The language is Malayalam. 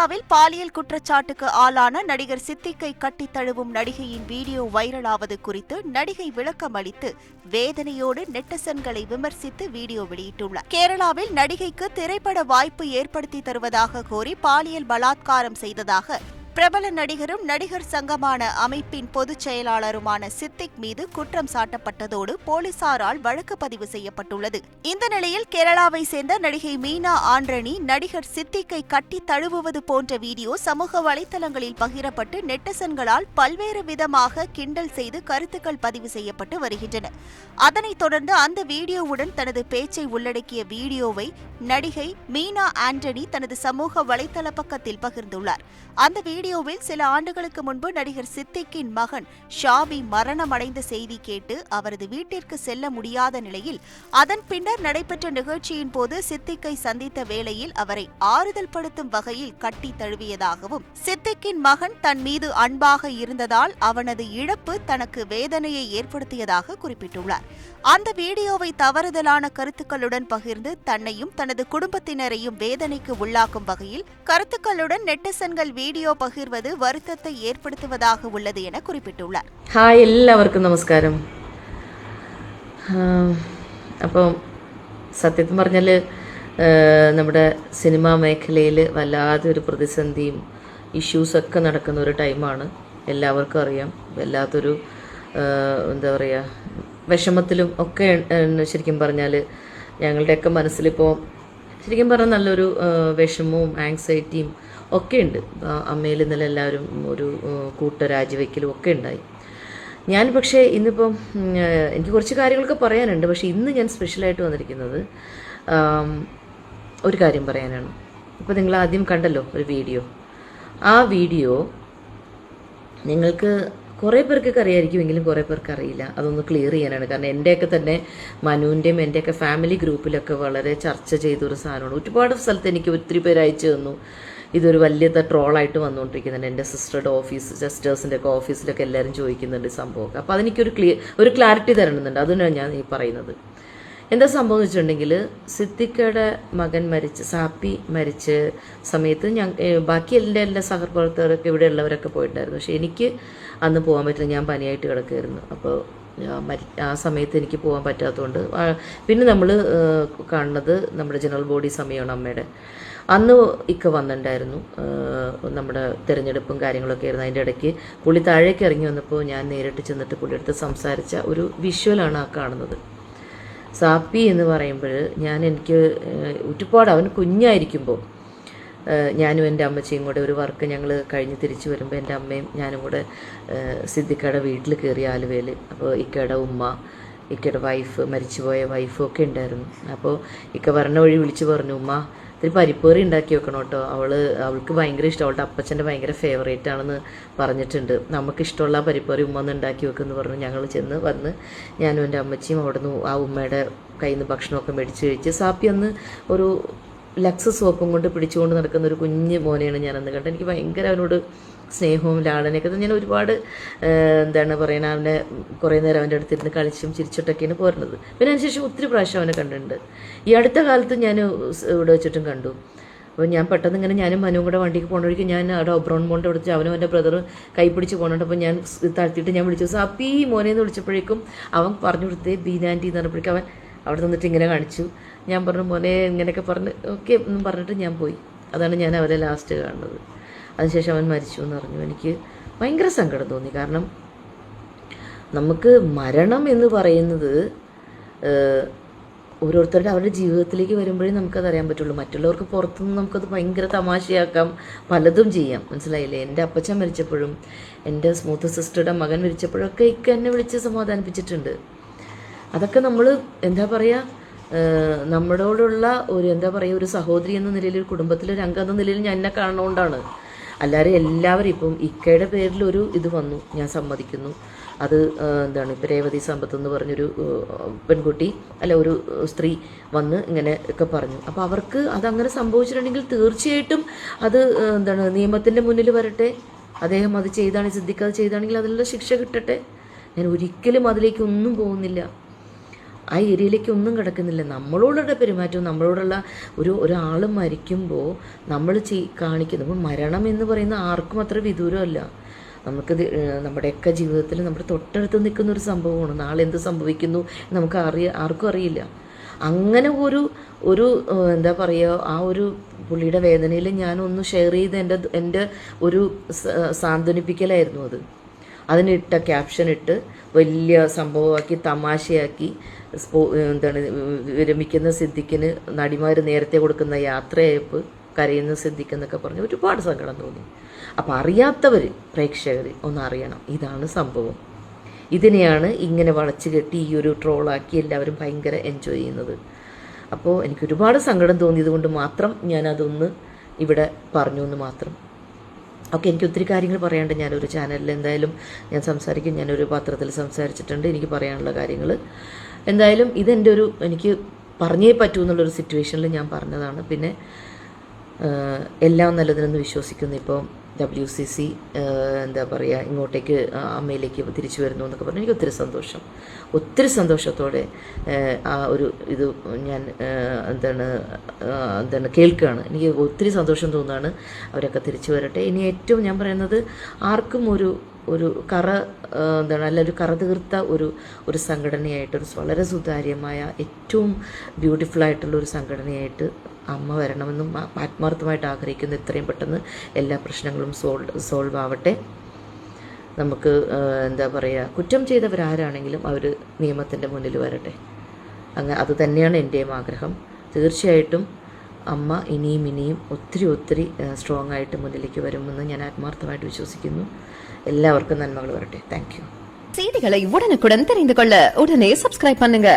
கேரளாவில் பாலியல் குற்றச்சாட்டுக்கு ஆளான நடிகர் சித்திக்கை கட்டித் தழுவும் நடிகையின் வீடியோ வைரலாவது குறித்து நடிகை விளக்கம் அளித்து வேதனையோடு நெட்டிசன்களை விமர்சித்து வீடியோ வெளியிட்டுள்ளார். கேரளாவில் நடிகைக்கு திரைப்பட வாய்ப்பு ஏற்படுத்தி தருவதாக கோரி பாலியல் பலாத்காரம் செய்ததாக பிரபல நடிகரும் நடிகர் சங்கமான அமைப்பின் பொதுச் செயலாளருமான சித்திக் மீது குற்றம் சாட்டப்பட்டதோடு போலீசாரால் வழக்கு பதிவு செய்யப்பட்டுள்ளது. இந்த நிலையில் கேரளாவை சேர்ந்த நடிகை மீனா ஆண்டனி நடிகர் சித்திக்கை கட்டி தழுவுவது போன்ற வீடியோ சமூக வலைதளங்களில் பகிரப்பட்டு நெட்டிசன்களால் பல்வேறு விதமாக கிண்டல் செய்து கருத்துக்கள் பதிவு செய்யப்பட்டு வருகின்றன. அதனைத் தொடர்ந்து அந்த வீடியோவுடன் தனது பேச்சை உள்ளடக்கிய வீடியோவை நடிகை மீனா ஆண்டனி தனது சமூக வலைதள பக்கத்தில் பகிர்ந்துள்ளார். அந்த வீடியோவில் சில ஆண்டுகளுக்கு முன்பு நடிகர் சித்திக்கின் மகன் ஷாபி மரணமடைந்த செய்தி கேட்டு அவரது வீட்டிற்கு செல்ல முடியாத நிலையில் அதன் பின்னர் நடைபெற்ற நிகழ்ச்சியின் போது சித்திக்கை சந்தித்த வேளையில் அவரை ஆறுதல் படுத்தும் வகையில் கட்டி தழுவியதாகவும் சித்திக்கின் மகன் தன் மீது அன்பாக இருந்ததால் அவனது இழப்பு தனக்கு வேதனையை ஏற்படுத்தியதாக குறிப்பிட்டுள்ளார். அந்த வீடியோவை தவறுதலான கருத்துக்களுடன் பகிர்ந்து தன்னையும் தனது குடும்பத்தினரையும் வேதனைக்கு உள்ளாக்கும் வகையில் கருத்துக்களுடன் நெட்டிசன்கள் வீடியோ பகிர்வது வருத்தத்தை ஏற்படுத்துவதாக உள்ளது என குறிப்பிட்டுள்ளார். ഹായ്, എല്ലാവർക്കും നമസ്കാരം. അപ്പം സത്യത്തിൽ പറഞ്ഞാൽ നമ്മുടെ സിനിമാ മേഖലയിൽ വല്ലാതൊരു പ്രതിസന്ധിയും ഇഷ്യൂസൊക്കെ നടക്കുന്ന ഒരു ടൈമാണ്. എല്ലാവർക്കും അറിയാം. വല്ലാത്തൊരു എന്താ പറയുക, വിഷമത്തിലും ഒക്കെ ശരിക്കും പറഞ്ഞാൽ ഞങ്ങളുടെയൊക്കെ മനസ്സിലിപ്പോൾ ശരിക്കും പറഞ്ഞാൽ നല്ലൊരു വിഷമവും ആങ്സൈറ്റിയും ഒക്കെ ഉണ്ട്. അമ്മയിൽ ഇന്നലെ എല്ലാവരും ഒരു കൂട്ടരാജിവെക്കലും ഒക്കെ ഉണ്ടായി. ഞാൻ പക്ഷേ ഇന്നിപ്പം എനിക്ക് കുറച്ച് കാര്യങ്ങളൊക്കെ പറയാനുണ്ട്. പക്ഷേ ഇന്ന് ഞാൻ സ്പെഷ്യലായിട്ട് വന്നിരിക്കുന്നത് ഒരു കാര്യം പറയാനാണ്. ഇപ്പോൾ നിങ്ങൾ ആദ്യം കണ്ടല്ലോ ഒരു വീഡിയോ. ആ വീഡിയോ നിങ്ങൾക്ക് കുറേ പേർക്കൊക്കെ അറിയാമായിരിക്കുമെങ്കിലും കുറേ പേർക്ക് അറിയില്ല. അതൊന്ന് ക്ലിയർ ചെയ്യാനാണ്. കാരണം എൻ്റെയൊക്കെ തന്നെ മനുവിൻ്റെയും എൻ്റെയൊക്കെ ഫാമിലി ഗ്രൂപ്പിലൊക്കെ വളരെ ചർച്ച ചെയ്തൊരു സാധനമാണ്. ഒരുപാട് സ്ഥലത്ത് എനിക്ക് ഒത്തിരി പേര് അയച്ചു തന്നു. ഇതൊരു വലിയ ട്രോളായിട്ട് വന്നുകൊണ്ടിരിക്കുന്നുണ്ട്. എൻ്റെ സിസ്റ്റേഴ്സിൻ്റെ ഒക്കെ ഓഫീസിലൊക്കെ എല്ലാവരും ചോദിക്കുന്നുണ്ട് സംഭവമൊക്കെ. അപ്പോൾ അതെനിക്കൊരു ഒരു ക്ലാരിറ്റി തരണമെന്നുണ്ട്. അതിനാണ് ഞാൻ ഈ പറയുന്നത്. എന്താ സംഭവം എന്ന് വെച്ചിട്ടുണ്ടെങ്കിൽ, സിദ്ദിഖയുടെ മകൻ സാപ്പി മരിച്ച സമയത്ത് ബാക്കി എല്ലാ സഹപ്രവർത്തകരൊക്കെ ഇവിടെ ഉള്ളവരൊക്കെ പോയിട്ടുണ്ടായിരുന്നു. പക്ഷേ എനിക്ക് അന്ന് പോകാൻ പറ്റില്ല. ഞാൻ പനിയായിട്ട് കിടക്കുമായിരുന്നു. അപ്പോൾ ആ സമയത്ത് എനിക്ക് പോകാൻ പറ്റാത്തതുകൊണ്ട് പിന്നെ നമ്മൾ കാണുന്നത് നമ്മുടെ ജനറൽ ബോഡി സമയമാണ് അമ്മയുടെ. അന്ന് ഇക്ക വന്നിട്ടുണ്ടായിരുന്നു. നമ്മുടെ തിരഞ്ഞെടുപ്പും കാര്യങ്ങളൊക്കെ ആയിരുന്നു. അതിൻ്റെ ഇടയ്ക്ക് പുള്ളി താഴേക്ക് ഇറങ്ങി വന്നപ്പോൾ ഞാൻ നേരിട്ട് ചെന്നിട്ട് പുള്ളിയെടുത്ത് സംസാരിച്ച ഒരു വിഷ്വലാണ് ആ കാണുന്നത്. സാപ്പി എന്ന് പറയുമ്പോൾ എനിക്ക് ഒരുപാട് അവൻ കുഞ്ഞായിരിക്കുമ്പോൾ ഞാനും എൻ്റെ അമ്മച്ചിയും കൂടെ ഒരു വർക്ക് ഞങ്ങൾ കഴിഞ്ഞ് തിരിച്ചു വരുമ്പോൾ എൻ്റെ അമ്മയും ഞാനും കൂടെ സിദ്ദിഖയുടെ വീട്ടിൽ കയറി ആലുവയിൽ. അപ്പോൾ ഇക്കയുടെ ഉമ്മ, ഇക്കയുടെ വൈഫ്, മരിച്ചുപോയ വൈഫും ഒക്കെ ഉണ്ടായിരുന്നു. അപ്പോൾ ഇക്ക വരണ വഴി വിളിച്ച് പറഞ്ഞു, ഉമ്മ ഇത്തിരി പരിപ്പേറി ഉണ്ടാക്കി വെക്കണം കേട്ടോ, അവൾക്ക് ഭയങ്കര ഇഷ്ടം, അവളുടെ അപ്പച്ചൻ്റെ ഭയങ്കര ഫേവറേറ്റ് ആണെന്ന് പറഞ്ഞിട്ടുണ്ട്, നമുക്കിഷ്ടമുള്ള പരിപ്പേറി ഉമ്മ ഒന്ന് ഉണ്ടാക്കി വെക്കുമെന്ന് പറഞ്ഞു. ഞങ്ങൾ ചെന്ന് വന്ന് ഞാനും എൻ്റെ അമ്മച്ചിയും അവിടെ നിന്ന് ആ ഉമ്മയുടെ കയ്യിൽ നിന്ന് ഭക്ഷണമൊക്കെ മേടിച്ച് കഴിച്ച്. സാപ്പി അന്ന് ഒരു ലക്സ് സോപ്പും കൊണ്ട് പിടിച്ചുകൊണ്ട് നടക്കുന്ന ഒരു കുഞ്ഞ് മോനെയാണ് ഞാനന്ന് കണ്ടത്. എനിക്ക് ഭയങ്കര അവനോട് സ്നേഹവും ലാളനയൊക്കെ ഞാൻ ഒരുപാട് എന്താണ് പറയുന്നത്, അവനെ കുറേ നേരം അവൻ്റെ അടുത്തിരുന്ന് കളിച്ചും ചിരിച്ചിട്ടൊക്കെയാണ് പോരുന്നത്. പിന്നെ അതിനുശേഷം ഒത്തിരി പ്രാവശ്യം അവനെ കണ്ടിട്ടുണ്ട്. ഈ അടുത്ത കാലത്ത് ഞാൻ ഇവിടെ വെച്ചിട്ടും കണ്ടു. അപ്പോൾ ഞാൻ പെട്ടെന്ന് ഇങ്ങനെ ഞാനും മനുവും കൂടെ വണ്ടിക്ക് പോകുന്ന വഴിക്ക് ഞാൻ അവിടെ ഒബ്രോൺ മോൻ്റെ അടുത്ത് അവനും എൻ്റെ ബ്രദറും കൈ പിടിച്ച് പോകുന്നുണ്ട്. അപ്പോൾ ഞാൻ താഴ്ത്തിയിട്ട് ഞാൻ വിളിച്ചു, സാപ്പി മോനെന്ന് വിളിച്ചപ്പോഴേക്കും അവൻ പറഞ്ഞു കൊടുത്തേ ബീനാൻറ്റി എന്ന് പറഞ്ഞപ്പോഴേക്കും അവൻ അവിടെ നിന്നിട്ട് ഇങ്ങനെ കാണിച്ചു. ഞാൻ പറഞ്ഞു മോനെ ഇങ്ങനെയൊക്കെ പറഞ്ഞ് ഓക്കെ എന്നും പറഞ്ഞിട്ട് ഞാൻ പോയി. അതാണ് ഞാൻ അവരെ ലാസ്റ്റ് കാണുന്നത്. അതിനുശേഷം അവൻ മരിച്ചു എന്ന് പറഞ്ഞു. എനിക്ക് ഭയങ്കര സങ്കടം തോന്നി. കാരണം നമുക്ക് മരണം എന്ന് പറയുന്നത് ഓരോരുത്തരുടെ അവരുടെ ജീവിതത്തിലേക്ക് വരുമ്പോഴേ നമുക്കത് അറിയാൻ പറ്റുള്ളൂ. മറ്റുള്ളവർക്ക് പുറത്തുനിന്ന് നമുക്കത് ഭയങ്കര തമാശയാക്കാം, പലതും ചെയ്യാം. മനസ്സിലായില്ലേ? എൻ്റെ അപ്പച്ചൻ മരിച്ചപ്പോഴും എൻ്റെ സ്മൂത്ത് സിസ്റ്ററുടെ മകൻ മരിച്ചപ്പോഴൊക്കെ ഇക്ക എന്നെ വിളിച്ച് സമാധാനിപ്പിച്ചിട്ടുണ്ട്. അതൊക്കെ നമ്മൾ എന്താ പറയുക, നമ്മളോടുള്ള ഒരു എന്താ പറയുക, ഒരു സഹോദരി എന്ന നിലയിൽ, ഒരു കുടുംബത്തിലൊരു അംഗം എന്ന നിലയിൽ ഞാൻ എന്നെ കാണുന്നതുകൊണ്ടാണ്. അല്ലാതെ എല്ലാവരും ഇപ്പം ഇക്കയുടെ പേരിലൊരു ഇത് വന്നു, ഞാൻ സമ്മതിക്കുന്നു. അത് എന്താണ്, ഇപ്പം രേവതി സമ്പത്ത് എന്ന് പറഞ്ഞൊരു പെൺകുട്ടി അല്ല ഒരു സ്ത്രീ വന്ന് ഇങ്ങനെ ഒക്കെ പറഞ്ഞു. അപ്പോൾ അവർക്ക് അതങ്ങനെ സംഭവിച്ചിട്ടുണ്ടെങ്കിൽ തീർച്ചയായിട്ടും അത് എന്താണ് നിയമത്തിൻ്റെ മുന്നിൽ വരട്ടെ. അദ്ദേഹം അത് ചെയ്താണെങ്കിൽ, സിദ്ദിഖ് അത് ചെയ്താണെങ്കിൽ അതിലുള്ള ശിക്ഷ കിട്ടട്ടെ. ഞാൻ ഒരിക്കലും അതിലേക്കൊന്നും പോകുന്നില്ല. ആ ഏരിയയിലേക്ക് ഒന്നും കിടക്കുന്നില്ല. നമ്മളോടുള്ള പെരുമാറ്റവും നമ്മളോടുള്ള ഒരാൾ മരിക്കുമ്പോൾ നമ്മൾ കാണിക്കുന്നത് മരണം എന്ന് പറയുന്ന ആർക്കും അത്ര വിദൂരമല്ല. നമുക്കത് നമ്മുടെയൊക്കെ ജീവിതത്തിൽ നമ്മുടെ തൊട്ടടുത്ത് നിൽക്കുന്ന ഒരു സംഭവമാണ്. നാളെ എന്ത് സംഭവിക്കുന്നു നമുക്ക് ആർക്കും അറിയില്ല. അങ്ങനെ ഒരു എന്താ പറയുക, ആ ഒരു പുള്ളിയുടെ വേദനയിൽ ഞാനൊന്ന് ഷെയർ ചെയ്ത് എൻ്റെ ഒരു സാന്ത്വനിപ്പിക്കലായിരുന്നു അത്. അതിനിട്ട ക്യാപ്ഷൻ ഇട്ട് വലിയ സംഭവമാക്കി തമാശയാക്കി എന്താണ് വിരമിക്കുന്ന സിദ്ദിഖിന് നടിമാർ നേരത്തെ കൊടുക്കുന്ന യാത്രയയപ്പ് കരയുന്ന സിദ്ദിഖ് എന്നൊക്കെ പറഞ്ഞ് ഒരുപാട് സങ്കടം തോന്നി. അപ്പോൾ അറിയാത്തവർ പ്രേക്ഷകർ ഒന്ന് അറിയണം, ഇതാണ് സംഭവം. ഇതിനെയാണ് ഇങ്ങനെ വളച്ചു കെട്ടി ഈ ഒരു ട്രോളാക്കി എല്ലാവരും ഭയങ്കര എൻജോയ് ചെയ്യുന്നത്. അപ്പോൾ എനിക്ക് ഒരുപാട് സങ്കടം തോന്നിയത് കൊണ്ട് മാത്രം ഞാനതൊന്ന് ഇവിടെ പറഞ്ഞു എന്ന് മാത്രം. ഓക്കെ, എനിക്ക് ഒത്തിരി കാര്യങ്ങൾ പറയാനുണ്ട്. ഞാനൊരു ചാനലിൽ എന്തായാലും ഞാൻ സംസാരിക്കും, ഞാനൊരു പത്രത്തിൽ സംസാരിച്ചിട്ടുണ്ട്, എനിക്ക് പറയാനുള്ള കാര്യങ്ങൾ. എന്തായാലും ഇതെൻ്റെ എനിക്ക് പറഞ്ഞേ പറ്റൂ എന്നുള്ളൊരു സിറ്റുവേഷനിൽ ഞാൻ പറഞ്ഞതാണ്. പിന്നെ എല്ലാം നല്ലതിനെന്ന് വിശ്വസിക്കുന്നു. ഇപ്പോൾ WCC എന്താ പറയുക, ഇങ്ങോട്ടേക്ക് അമ്മയിലേക്ക് തിരിച്ചു വരുന്നു എന്നൊക്കെ പറഞ്ഞു. എനിക്ക് ഒത്തിരി സന്തോഷത്തോടെ ആ ഇത് ഞാൻ എന്താണ് കേൾക്കുകയാണ്. എനിക്ക് ഒത്തിരി സന്തോഷം തോന്നുകയാണ്. അവരൊക്കെ തിരിച്ചു വരട്ടെ. ഇനി ഏറ്റവും ഞാൻ പറയുന്നത്, ആർക്കും ഒരു ഒരു കറ തീർത്ത ഒരു സംഘടനയായിട്ട്, വളരെ സുതാര്യമായ ഏറ്റവും ബ്യൂട്ടിഫുള്ളായിട്ടുള്ള ഒരു സംഘടനയായിട്ട് അമ്മ വരണമെന്നും ആത്മാർത്ഥമായിട്ട് ആഗ്രഹിക്കുന്ന എത്രയും പെട്ടെന്ന് എല്ലാ പ്രശ്നങ്ങളും സോൾവ് ആവട്ടെ. നമുക്ക് എന്താ പറയുക, കുറ്റം ചെയ്തവരാരാണെങ്കിലും അവർ നിയമത്തിൻ്റെ മുന്നിൽ വരട്ടെ. അത് തന്നെയാണ് എൻ്റെയും ആഗ്രഹം. തീർച്ചയായിട്ടും അമ്മ ഇനിയും ഒത്തിരി സ്ട്രോങ് ആയിട്ട് മുന്നിലേക്ക് വരുമെന്ന് ഞാൻ ആത്മാർത്ഥമായിട്ട് വിശ്വസിക്കുന്നു. എല്ലാവർക്കും നന്മകൾ വരട്ടെ. Thank you. செய்திகளை உடனுக்குடன் தெரிந்து கொள்ள உடனே சப்ஸ்கிரைப் பண்ணுங்க.